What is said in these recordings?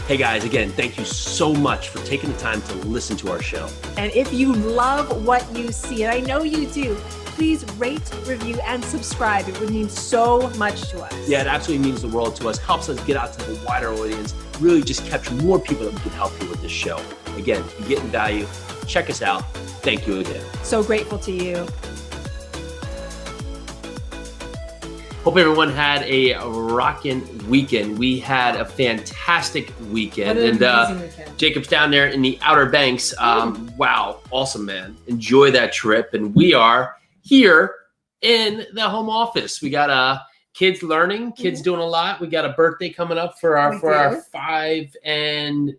Hey guys, again, thank you so much for taking the time to listen to our show. And if you love what you see, and I know you do, please rate, review, and subscribe. It would mean so much to us. Yeah, it absolutely means the world to us, helps us get out to the wider audience, really just capture more people that we can help you with this show. Again, if you're getting value, check us out. Thank you again. So grateful to you. Hope everyone had a rockin' weekend. We had a fantastic weekend. What an amazing weekend. Jacob's down there in the Outer Banks. Wow, awesome, man. Enjoy that trip. And we are here in the home office. We got kids learning, kids doing a lot. We got a birthday coming up for our 5 and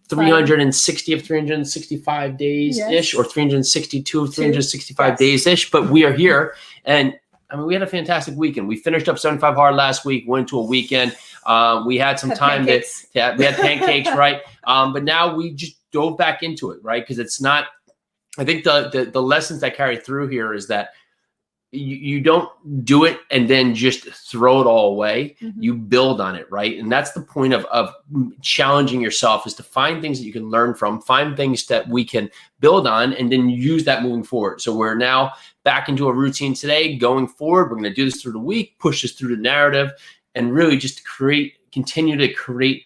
360 of 365 days-ish, or 362 of 365 days-ish. But we are here, and I mean, we had a fantastic weekend. We finished up 75 Hard last week, went to a weekend. We had some time we had pancakes, right? But now we just dove back into it, right? Because it's not, I think the lessons that carry through here is that you don't do it and then just throw it all away. You build on it, right? And that's the point of challenging yourself, is to find things that you can learn from, find things that we can build on, and then use that moving forward. So we're now back into a routine today. Going forward, we're going to do this through the week, push this through the narrative, and really just continue to create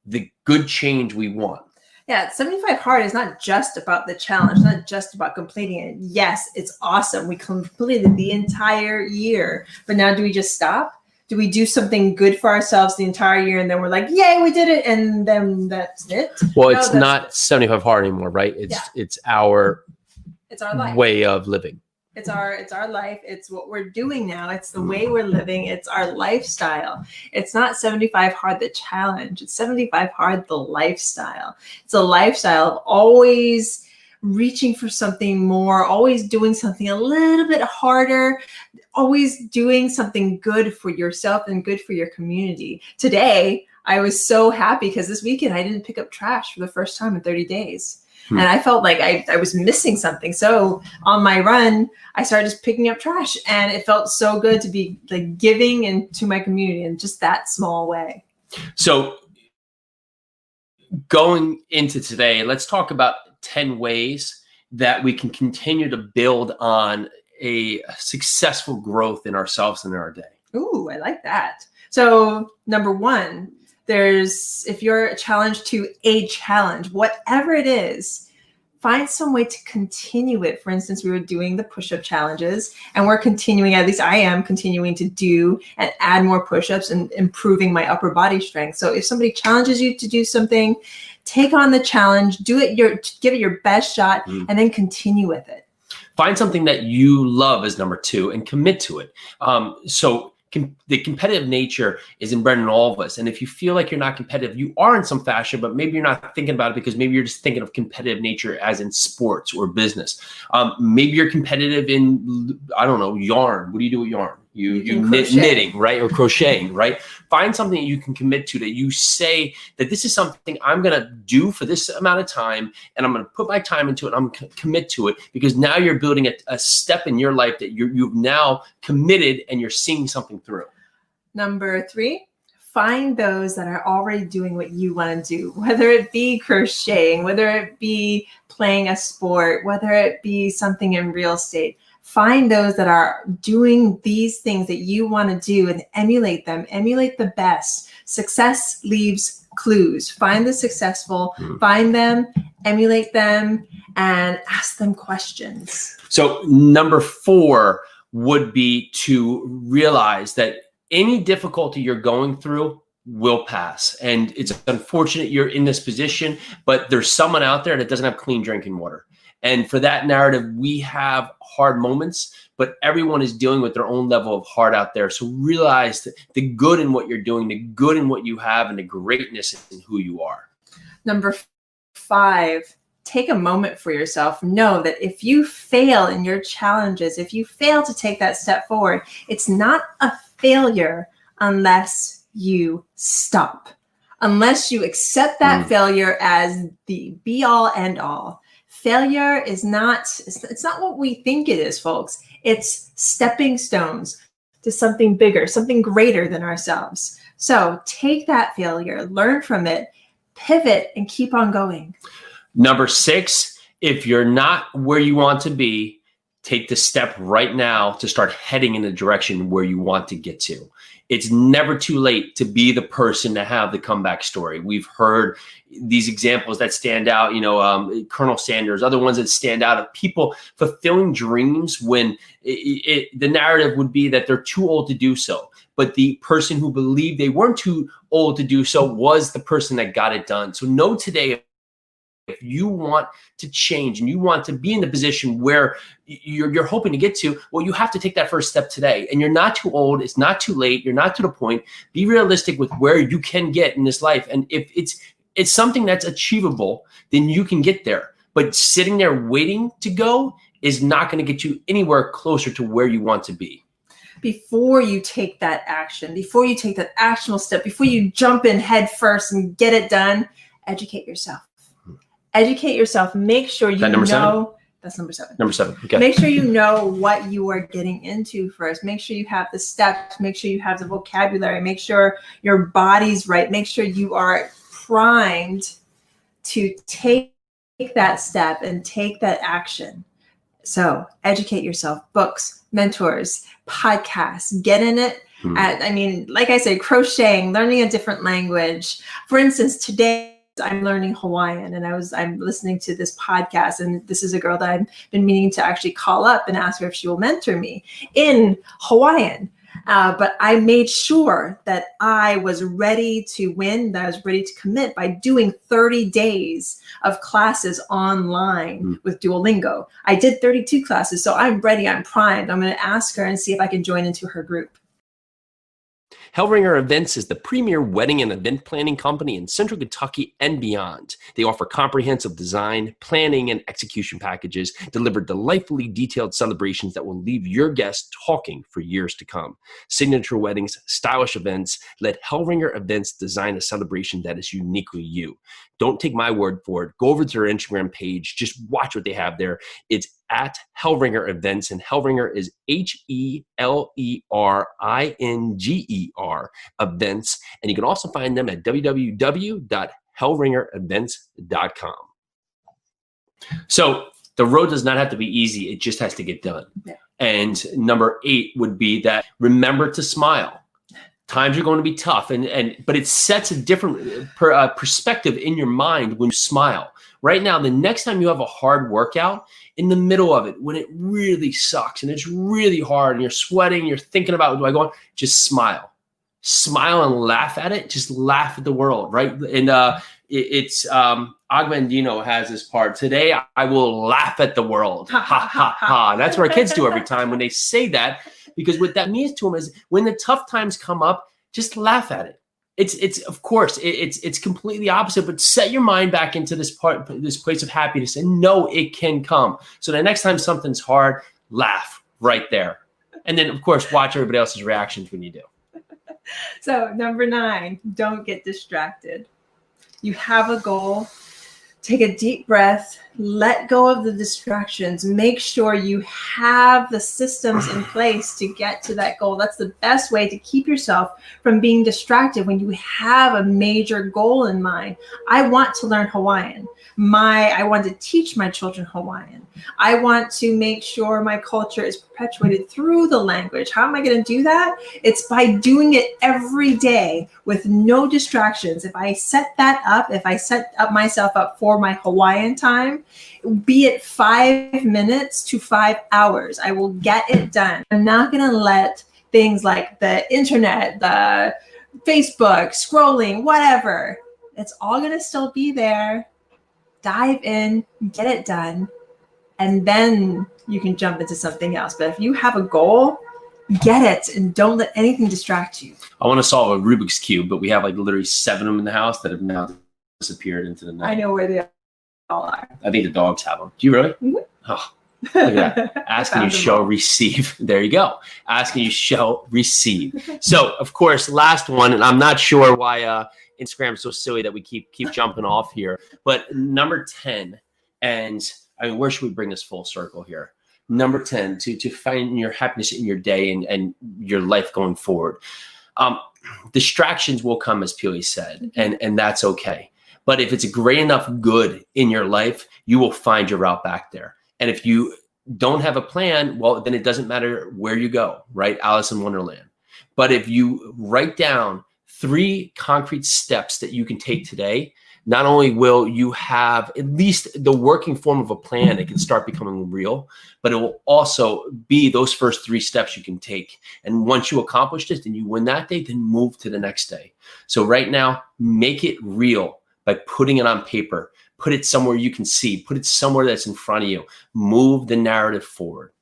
the good change we want. Yeah, 75 Hard is not just about the challenge, not just about completing it. Yes, it's awesome. We completed the entire year, but now do we just stop? Do we do something good for ourselves the entire year, and then we're like, yay, we did it, and then that's it? Well, it's not 75 Hard anymore, right? It's our life. Way of living. It's our life. It's what we're doing now. It's the way we're living. It's our lifestyle. It's not 75 Hard the challenge. It's 75 Hard the lifestyle. It's a lifestyle of always reaching for something more, always doing something a little bit harder, always doing something good for yourself and good for your community. Today, I was so happy because this weekend I didn't pick up trash for the first time in 30 days. And I felt like I was missing something. So on my run, I started just picking up trash, and it felt so good to be like giving into my community in just that small way. So going into today, let's talk about 10 ways that we can continue to build on a successful growth in ourselves and in our day. Ooh, I like that. So number one, if you're challenged to a challenge, whatever it is, find some way to continue it. For instance, we were doing the push-up challenges, and we're continuing, at least I am continuing to do and add more push-ups and improving my upper body strength. So if somebody challenges you to do something, take on the challenge, give it your best shot, and then continue with it. Find something that you love as number 2 and commit to it. The competitive nature is inbred in all of us. And if you feel like you're not competitive, you are in some fashion, but maybe you're not thinking about it because maybe you're just thinking of competitive nature as in sports or business. Maybe you're competitive in, I don't know, yarn. What do you do with yarn? You knitting, right? Or crocheting, right? Find something that you can commit to, that you say that this is something I'm going to do for this amount of time, and I'm going to put my time into it. I'm going to commit to it, because now you're building a step in your life that you've now committed, and you're seeing something through. Number 3, find those that are already doing what you want to do, whether it be crocheting, whether it be playing a sport, whether it be something in real estate. Find those that are doing these things that you want to do and emulate them. Emulate the best. Success leaves clues. Find the successful, find them, emulate them, and ask them questions. So number 4 would be to realize that any difficulty you're going through will pass. And it's unfortunate you're in this position, but there's someone out there that doesn't have clean drinking water. And for that narrative, we have hard moments, but everyone is dealing with their own level of hard out there. So realize the good in what you're doing, the good in what you have, and the greatness in who you are. Number 5, take a moment for yourself. Know that if you fail in your challenges, if you fail to take that step forward, it's not a failure unless you stop, unless you accept that failure as the be all end all. Failure is not, it's not what we think it is, folks. It's stepping stones to something bigger, something greater than ourselves. So take that failure, learn from it, pivot, and keep on going. Number 6, if you're not where you want to be, take the step right now to start heading in the direction where you want to get to. It's never too late to be the person to have the comeback story. We've heard these examples that stand out, Colonel Sanders, other ones that stand out of people fulfilling dreams when the narrative would be that they're too old to do so. But the person who believed they weren't too old to do so was the person that got it done. So know today, if you want to change and you want to be in the position where you're hoping to get to, well, you have to take that first step today. And you're not too old. It's not too late. You're not to the point. Be realistic with where you can get in this life. And if it's something that's achievable, then you can get there. But sitting there waiting to go is not going to get you anywhere closer to where you want to be. Before you take that action, before you take that actionable step, before you jump in head first and get it done, educate yourself. Educate yourself. Make sure you know. 7? That's number 7. Number 7. Okay. Make sure you know what you are getting into first. Make sure you have the steps. Make sure you have the vocabulary. Make sure your body's right. Make sure you are primed to take that step and take that action. So educate yourself. Books, mentors, podcasts, get in it. Like I say, crocheting, learning a different language. For instance, today I'm learning Hawaiian, and I'm listening to this podcast, and this is a girl that I've been meaning to actually call up and ask her if she will mentor me in Hawaiian. But I made sure that I was ready to win, that I was ready to commit by doing 30 days of classes online with Duolingo. I did 32 classes, so I'm ready. I'm primed. I'm going to ask her and see if I can join into her group. Hellringer Events is the premier wedding and event planning company in Central Kentucky and beyond. They offer comprehensive design, planning, and execution packages, deliver delightfully detailed celebrations that will leave your guests talking for years to come. Signature weddings, stylish events, let Hellringer Events design a celebration that is uniquely you. Don't take my word for it. Go over to their Instagram page. Just watch what they have there. It's at Hellringer Events, and Hellringer is HELERINGER events. And you can also find them at www.hellringerevents.com. So the road does not have to be easy. It just has to get done. Yeah. And number 8 would be that remember to smile. Times are going to be tough, but it sets a different perspective in your mind when you smile. Right now, the next time you have a hard workout, in the middle of it, when it really sucks and it's really hard and you're sweating, you're thinking about, do I go on? Just smile. Smile and laugh at it. Just laugh at the world, right? And it's Agmendino has this part. Today, I will laugh at the world. Ha, ha, ha, ha. That's what our kids do every time when they say that, because what that means to them is when the tough times come up, just laugh at it. It's of course it's completely opposite, but set your mind back into this place of happiness and know it can come. So the next time something's hard, laugh right there. And then of course watch everybody else's reactions when you do. So number 9, don't get distracted. You have a goal. Take a deep breath, let go of the distractions, make sure you have the systems in place to get to that goal. That's the best way to keep yourself from being distracted when you have a major goal in mind. I want to learn Hawaiian. I want to teach my children Hawaiian. I want to make sure my culture is perpetuated through the language. How am I going to do that? It's by doing it every day with no distractions. If I set that up, if I set up myself up for my Hawaiian time, be it 5 minutes to 5 hours, I will get it done. I'm not going to let things like the internet, the Facebook, scrolling, whatever, it's all going to still be there. Dive in, get it done, and then you can jump into something else. But if you have a goal, get it and don't let anything distract you. I want to solve a Rubik's Cube, but we have like literally 7 of them in the house that have now disappeared into the night. I know where they all are. I think the dogs have them. Do you really? Mm-hmm. Oh, look at that. Asking you shall receive. There you go. Asking you shall receive. So, of course, last one, and I'm not sure why Instagram's so silly that we keep jumping off here. But number 10, and I mean, where should we bring this full circle here? Number 10, to find your happiness in your day and your life going forward. distractions will come, as Peely said, and that's okay. But if it's a great enough good in your life, you will find your route back there. And if you don't have a plan, well, then it doesn't matter where you go, right? Alice in Wonderland. But if you write down 3 concrete steps that you can take today, not only will you have at least the working form of a plan that can start becoming real, but it will also be those first 3 steps you can take. And once you accomplish this and you win that day, then move to the next day. So right now, make it real by putting it on paper. Put it somewhere you can see. Put it somewhere that's in front of you. Move the narrative forward.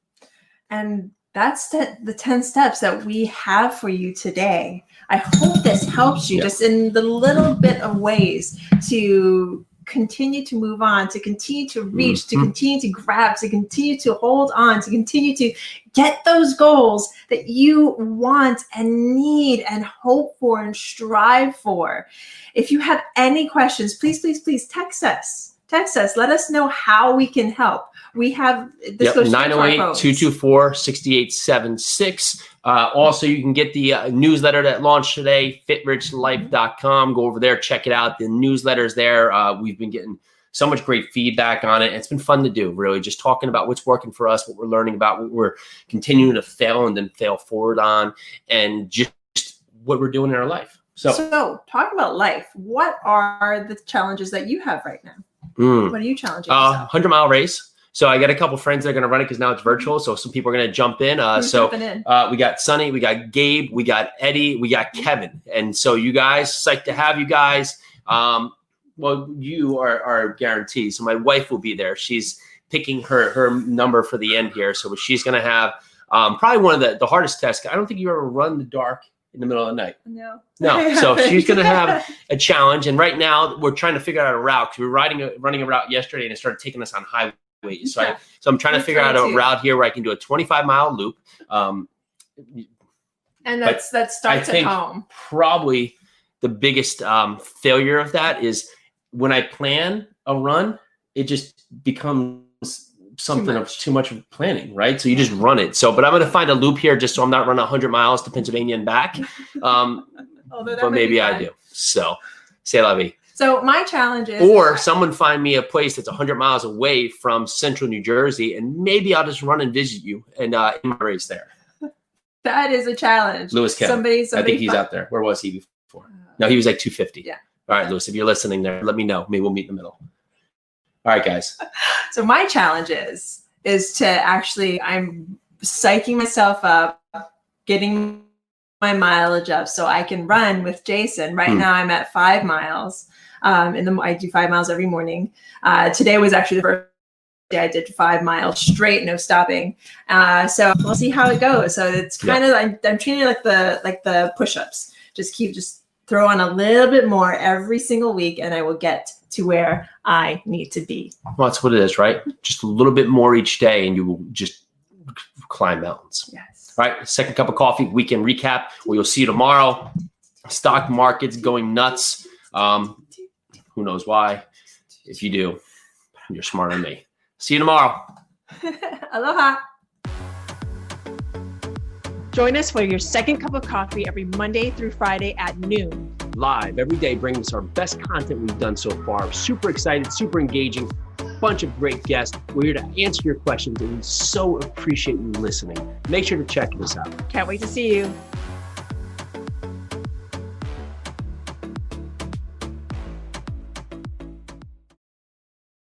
And that's the 10 steps that we have for you today. I hope this helps you just in the little bit of ways to continue to move on, to continue to reach, to continue to grab, to continue to hold on, to continue to get those goals that you want and need and hope for and strive for. If you have any questions, please, please, please text us. Text us. Let us know how we can help. We have this goes 908-224-6876. Also, you can get the newsletter that launched today, fitrichlife.com. Go over there, check it out. The newsletter's there. We've been getting so much great feedback on it. It's been fun to do, really, just talking about what's working for us, what we're learning about, what we're continuing to fail and then fail forward on, and just what we're doing in our life. So talk about life. What are the challenges that you have right now? What are you challenging yourself? 100-mile race. So I got a couple friends that are going to run it because now it's virtual. So some people are going to jump in. We got Sonny, we got Gabe, we got Eddie, we got Kevin. And so you guys, psyched to have you guys. Well, you are guaranteed. So my wife will be there. She's picking her number for the end here. So she's going to have probably one of the hardest tests. I don't think you ever run the dark in the middle of the night. No. So she's going to have a challenge. And right now we're trying to figure out a route because we were running a route yesterday and it started taking us on highways. So I'm trying to figure out a route here where I can do a 25-mile loop. And that starts at home. Probably the biggest failure of that is when I plan a run, it just becomes something of too much planning, right? So you just run it. But I'm going to find a loop here just so I'm not running 100 miles to Pennsylvania and back. But maybe I do. So c'est la vie. So my challenge is, or someone find me a place that's 100 miles away from central New Jersey, and maybe I'll just run and visit you and in my race there. That is a challenge. Lewis Kevin. Somebody I think he's out there. Where was he before? No, he was like 250. Yeah. All right, Lewis, if you're listening there, let me know. Maybe we'll meet in the middle. All right, guys. So my challenge is to actually, I'm psyching myself up, getting my mileage up so I can run with Jason. Right now I'm at 5 miles. I do 5 miles every morning. Today was actually the first day I did 5 miles straight, no stopping. So we'll see how it goes. So it's kind of, I'm treating it like the push-ups. Just throw on a little bit more every single week and I will get to where I need to be. Well, that's what it is, right? Just a little bit more each day and you will just climb mountains. Yes. All right. Second cup of coffee, weekend recap. We'll see you tomorrow. Stock market's going nuts. Who knows why? If you do, you're smarter than me. See you tomorrow. Aloha. Join us for your second cup of coffee every Monday through Friday at noon. Live every day, bringing us our best content we've done so far. Super excited, super engaging. Bunch of great guests. We're here to answer your questions and we so appreciate you listening. Make sure to check this out. Can't wait to see you.